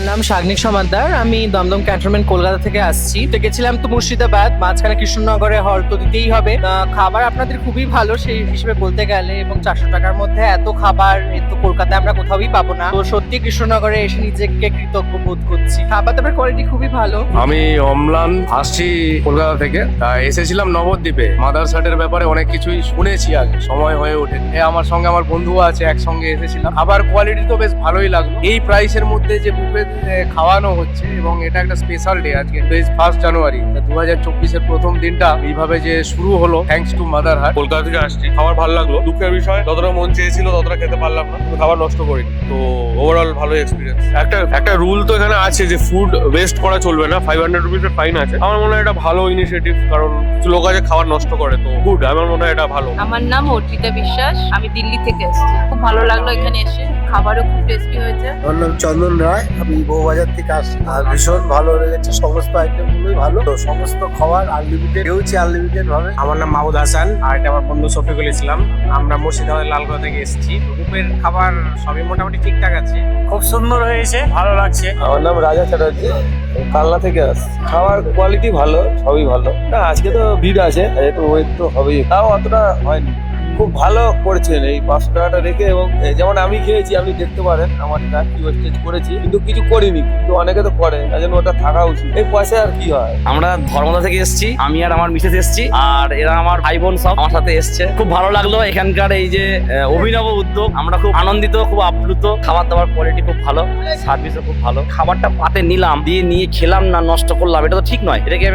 আমার নাম শাগনিক সমাদ্দার। আমি দমদম ক্যান্টনমেন্ট কলকাতা থেকে আসছি। তো গেছিলাম তো মুর্শিদাবাদ, মাঝখানে কৃষ্ণনগরে হল্ট তো দিতেই হবে। খাবার আপনাদের খুবই ভালো সেই হিসেবে বলতে গেলে, এবং 400 টাকার মধ্যে এত খাবার তো কলকাতায় আমরা কোথাওই পাবো না। তো সত্যি কৃষ্ণনগরে এসে নিজেকে কৃতজ্ঞ বোধ করছি। খাবার দাবার কোয়ালিটি খুবই ভালো। আমি অম্লান, আসছি কলকাতা থেকে। এসেছিলাম নবদ্বীপে। মাদারসাটের ব্যাপারে অনেক কিছুই শুনেছি, আগে সময় হয়ে ওঠে। আমার সঙ্গে আমার বন্ধু আছে, একসঙ্গে এসেছিলাম। খাবার কোয়ালিটি তো বেশ ভালোই লাগলো। এই প্রাইসের মধ্যে যে বুফে খাওয়ানো হচ্ছে, এবং এটা একটা স্পেশাল ডে আজকে, 1 জানুয়ারি 2024-এর প্রথম দিনটা এইভাবে যে শুরু হলো, thanks to mother heart. Kolkata থেকে আসছি, খাবার ভালো লাগলো। দুঃখের বিষয় যতটা মন চেয়েছিল ততটা খেতে পারলাম না, কিন্তু খাবার নষ্ট করিনি। তো ওভারঅল ভালো এক্সপিরিয়েন্স। একটা রুল তো এখানে আছে যে ফুড ওয়েস্ট করা চলবে না, 500 রুপিসের ফাইন আছে। আমার মনে হয় এটা ভালো ইনিশিয়েটিভ, কারণ কিছু লোক আছে খাবার নষ্ট করে। তো গুড, আমার মনে হয় এটা ভালো। আমার নাম অর্পিতা বিশ্বাস, আমি দিল্লি থেকে এসেছি। খুব ভালো লাগলো এখানে এসে, খাবারও খুব টেস্টি হয়েছে। আমার নাম চন্দন রায়, আমি বউবাজার থেকে আসছি। আর ভীষণ ভালো লেগেছে, সমস্ত আইটেম গুলোই ভালো। তো সমস্ত খাবার আনলিমিটেড হচ্ছে, আনলিমিটেড ভাবে। আমার নাম মাহমুদ হাসান, আর এটা আমার বন্ধু শফিকুল ইসলাম। আমরা মুর্শিদাবাদ লালগোলা থেকে এসেছি। গ্রুপের খাবার সবই মোটামুটি ঠিকঠাক আছে, খুব সুন্দর হয়েছে, ভালো লাগছে। আমার নাম রাজা চ্যাটার্জি, কালনা থেকে আসছি। খাবার কোয়ালিটি ভালো, সবই ভালো। না আজকে তো ভিড় আছে, একটু ওয়েট তো হবেই, তাও অতটা হয়নি। খুব ভালো করেছেন এই 500 টাকাটা রেখে। এবং যেমন আমি খেয়েছি, আপনি দেখতে পারেন আমার এটা কি ওয়েস্টেজ করেছি, কিন্তু কিছু করিনি। কিন্তু অনেকে তো করে, তাই জন্য ওটা থাকা উচিত। এই পয়সা আর কি হয়। আমরা ধর্মদা থেকে এসেছি, আমি আর আমার মিসেস এসেছি, আর এরা আমার ভাই বোন সব আমার সাথে এসছে। খুব ভালো লাগলো এখানকার এই যে অভিনব উদ্যোগ, আমরা খুব আনন্দিত, খুব আপ্লুত। খাবার দাবার কোয়ালিটি খুব ভালো, সার্ভিসও খুব ভালো। খাবারটা পাতে নিলাম, দিয়ে নিয়ে খেলাম না, নষ্ট করলাম, এটা তো ঠিক নয়। এটাকে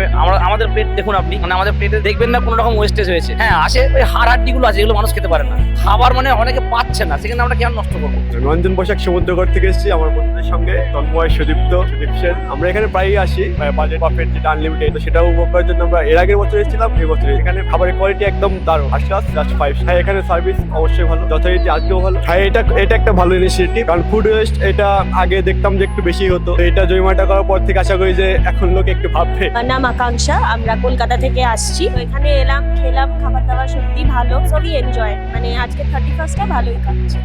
আমাদের প্লেট দেখুন আপনি, মানে আমাদের প্লেটে দেখবেন না কোনো রকম ওয়েস্টেজ হয়েছে। হ্যাঁ আছে, ওই হাড় গুলো আছে, এগুলো মানুষ খেতে পারে না। খাবার মানে অনেকে পাচ্ছে না, সেখানে আমরা কেন নষ্ট করবো। রঞ্জন বসাক সমুদ্রগড় থেকে এসেছি আমার বন্ধুদের সঙ্গে, তন্ময়, সুদীপ্ত, সুদীপ সেন। আমরা এখানে প্রায়ই আসি, বাজেট বাফেট যেটা আনলিমিটেড, তো সেটাও উপভোগ করার জন্য আমরা এর আগের বছর এসেছিলাম। এই বছর এখানে খাবারের কোয়ালিটি একদম দারুণ, ফার্স্ট ক্লাস, জাস্ট 5 স্টার। এখানে সার্ভিস অবশ্যই ভালো, যথারীতি আজকেও ভালো। হ্যাঁ এটা একটা ভালো ইনিশিয়েটিভ, কারণ ফুড ওয়েস্ট এটা আগে দেখতাম যে একটু বেশি হতো। এটা জরিমানাটা করার পর থেকে আশা করি যে এখন লোক একটু ভাববে। আমার নাম আকাঙ্ক্ষা, আমরা কলকাতা থেকে আসছি। তো এখানে এলাম, খেলাম, খাবার দাবার সত্যি ভালো, সবই এনজয়। মানে আজকে 31st-টা ভালোই কাটছে।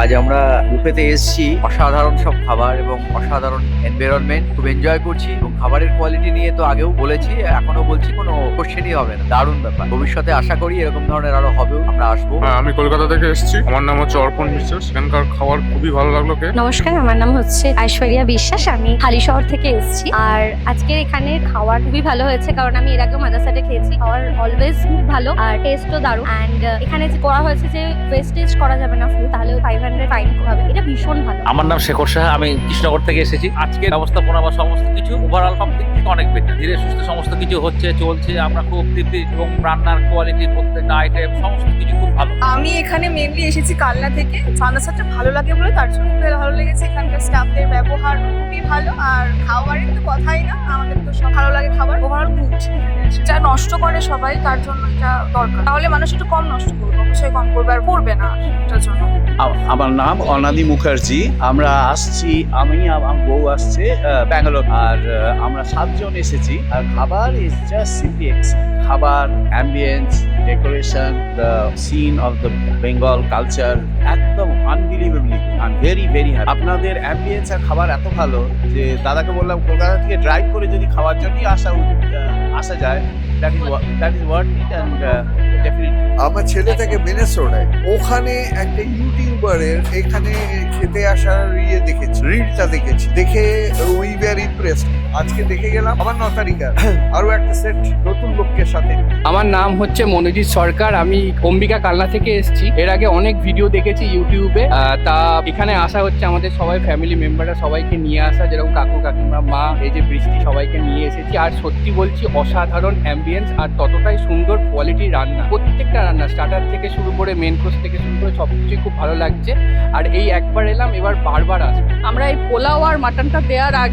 আজ আমরা বুফেতে এসেছি, অসাধারণ সব খাবার এবং অসাধারণ এনভায়রনমেন্ট, খুব এনজয় করছি। এবং খাবারের কোয়ালিটি নিয়ে তো আগেও বলেছি, এখনো বলছি, কোনো কোশ্চেনই হবে না। দারুণ ব্যাপার। ভবিষ্যতে আশা করি এরকম ধরনের আরো হবেও, আমরা আসবো। আমি কলকাতা থেকে এসেছি, আমার নাম হচ্ছে অর্পণ বিশ্বাস। এখানকার খাবার খুবই ভালো লাগলো। নমস্কার, আমার নাম হচ্ছে ঐশ্বরিয়া বিশ্বাস, আমি হালিশহর থেকে এসেছি। আর আজকের এখানে খাবার খুবই ভালো হয়েছে, কারণ আমি এর আগেও মাদারসাটে খেয়েছি। খাবার অলওয়েজ খুব ভালো, আর টেস্টও দারুণ। অ্যান্ড এখানে যে করা হয়েছে যে ওয়েস্টেজ করা যাবে না ফুড, তাহলে 500 ফাইন হবে, এটা ভীষণ ভালো। আমার নাম শেখর সাহা, আমি কৃষ্ণনগর থেকে এসেছি। আজকের ব্যবস্থাপনা বা সমস্ত কিছু ওভারঅল সব দিক থেকে অনেক বেটার। ধীরে সুস্থে সমস্ত কিছু হচ্ছে, চলছে। আমরা খুব তৃপ্তি, এবং রান্নার কোয়ালিটি, প্রত্যেকটা আইটেম, সমস্ত কিছু খুব ভালো। আমি এখানে মেনলি এসেছি কালনা থেকে। মাদারসাটটা ভালো লাগে বলে তার জন্য খুব ভালো লেগেছে। এখানকার স্টাফদের ব্যবহার খুবই ভালো, আর খাবারের তো কথাই না, আমাদের তো সব ভালো লাগে খাবার। Overall good. যা নষ্ট করে সবাই, তার জন্য এটা দরকার। তাহলে মানুষ একটু কম নষ্ট করবে, অবশ্যই কম করবে, আর করবে না এটার জন্য। আমার নাম অনাদি মুখার্জি, আমরা আসছি, আমি আমার বউ আসছে ব্যাঙ্গালোর। আর আমরা 7 জন এসেছি। আর খাবার ইজ জাস্ট সিম্পলি এক্সেলেন্ট। খাবার, ambience, decoration, the scene of the Bengal culture, একদম unbelievably, I very very happy. আপনাদের অ্যাম্বিয়েন্স আর খাবার এত ভালো যে দাদাকে বললাম কলকাতা থেকে ড্রাইভ করে যদি খাওয়ার জন্যই আসা যায়, that is worth it. And definitely আমার ছেলে থেকে মিনেসোটায়, ওখানে একটা ইউটিউবারের এখানে খেতে আসার দেখেছি, রিলটা দেখেছি, দেখে উই ওয়্যার ইমপ্রেসড। আজকে দেখে গেলাম আবার 9 তারিখে আরো একটা সেট নতুন লোকের সাথে। আমার নাম হচ্ছে মনোজিৎ সরকার, আমি অম্বিকা কালনা থেকে এসেছি। এর আগে অনেক ভিডিও দেখেছি ইউটিউবে। তা এখানে আসা হচ্ছে আমাদের সবাই ফ্যামিলি মেম্বাররা, সবাইকে নিয়ে আসা, যেরকম কাকু কাকিমা, মা, এই যে বৃষ্টি, সবাইকে নিয়ে এসেছি। আর সত্যি বলছি, অসাধারণ অ্যাম্বিয়েন্স আর ততটাই সুন্দর কোয়ালিটি রান্না। প্রত্যেকটা রান্না, স্টার্টার থেকে শুরু করে মেন কোর্স থেকে শুরু করে সবকিছুই খুব ভালো লাগছে। আর এই একবার এলাম, এবার বারবার আসবো। আমরা এই পোলাও আর মাটনটা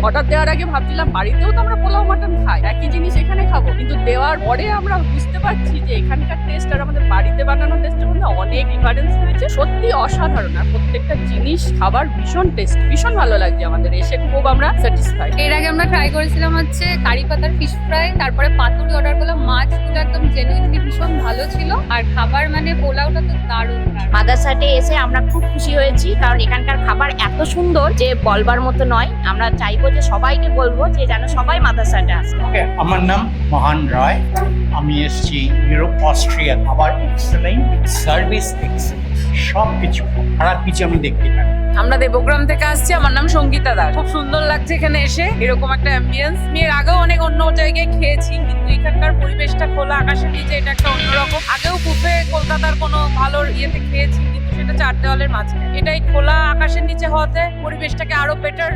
অর্ডার দেওয়ার আগে ভাবছিলাম বাড়িতেও তো আমরা পোলাও মাটন খাই, একই জিনিস এখানে খাবো, কিন্তু দেওয়ার পরে আমরা বুঝতে পারছি যে এখানকার টেস্ট আর আমাদের বাড়িতে বানানো টেস্টের মধ্যে অনেক ডিফারেন্স রয়েছে। সত্যি অসাধারণ, আর প্রত্যেকটা জিনিস, খাবার ভীষণ টেস্ট, ভীষণ ভালো লাগছে আমাদের এসে, খুব আমরা স্যাটিসফাইড। এর আগে আমরা ট্রাই করেছিলাম কারি পাতার ফিশ ফ্রাই, তারপরে পাতুরি অর্ডার করলাম। মাছগুলো একদম জেনুইনলি ভীষণ ভালো ছিল। আর আর খাবার মানে পোলাওটা তো দারুণ। মাদারসাটে এসে আমরা খুব খুশি হয়েছি, কারণ এখানকার খাবার এত সুন্দর যে বলবার মতো নয়। আমরা চাইবো যে সবাইকে বলবো যে যেন সবাই মাদারসাটে আসে। আমার নাম মহান রায়, আমি এসেছি ইউরোপ অস্ট্রিয়া। খাবার এক্সেলেন্ট, সার্ভিস এক্সেলেন্ট, সব কিছু খারাপ কিছু আমি দেখতে পাই। আমরা দেবগ্রাম থেকে আসছি, আমার নাম সঙ্গীতা দাস। খুব সুন্দর লাগছে এখানে এসে, এরকম একটা অ্যাম্বিয়েন্স। আমি এর আগেও অনেক অন্য জায়গায় খেয়েছি, কিন্তু এখানকার পরিবেশটা খোলা আকাশের নিচে, এটা একটা অন্যরকম। আগেও বুফে কলকাতার কোনো ভালো ইয়েতে খেয়েছি, কিন্তু সেটা 4 দেওয়ালের মাঝখানে। এটাই খোলা আকাশের নিচে হওয়াতে পরিবেশটাকে আরো বেটার